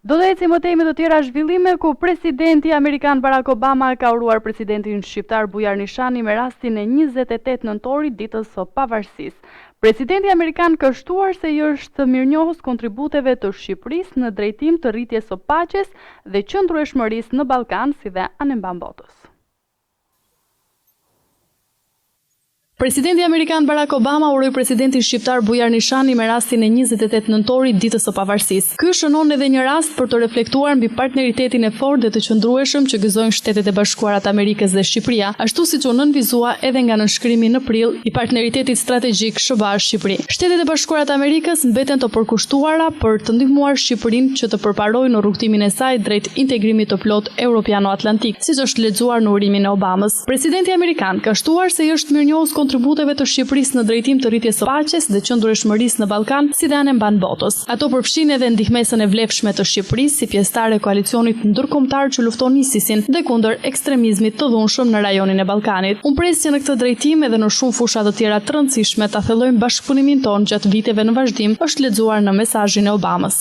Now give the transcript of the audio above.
Do të ecim më tej me të tjera zhvillime ku presidenti amerikan Barack Obama ka uruar presidentin shqiptar Bujar Nishani me rastin e 28 nëntorit, ditës së pavarësisë. Presidenti amerikan ka shtuar se i është mirënjohës kontributeve të Shqipërisë në drejtim të rritjes së paqes dhe qëndrueshmërisë në Ballkan, si dhe anë mban botës. Presidenti amerikan Barack Obama uroi presidentin shqiptar Bujar Nishani me rastin e 28 nëntorit, ditës së pavarësisë. Ky shënon edhe një rast për të reflektuar mbi partneritetin e fortë dhe të qëndrueshëm që gëzojnë Shtetet e Bashkuara të Amerikës dhe Shqipëria, ashtu siç u nënvizua edhe nga nënshkrimi në prill i partneritetit strategjik SBA-Shqipëri. Shtetet e Bashkuara të Amerikës mbeten të përkushtuara për të ndihmuar Shqipërinë që të përparojë në rrugtimin e saj drejt integrimit të plot europiano-atlantik, siç është lexuar në urimin e Obamës. Presidenti amerikan ka shtuar se i është mirënjohës kontributeve të Shqipërisë në drejtim të rritjes së paqes dhe qëndrueshmërisë në Ballkan, si dhe anë mban botës. Ato përfshin edhe ndihmesën e vlefshme të Shqipërisë si pjesëtare e koalicionit ndërkombëtar që lufton ISIS-in dhe kundër ekstremizmit të dhunshëm në rajonin e Ballkanit. Unë pres që në këtë drejtim edhe në shumë fusha të tjera të rëndësishme ta thellojmë bashkëpunimin tonë gjatë viteve në vazhdim, është lexuar në mesazhin e Obamës.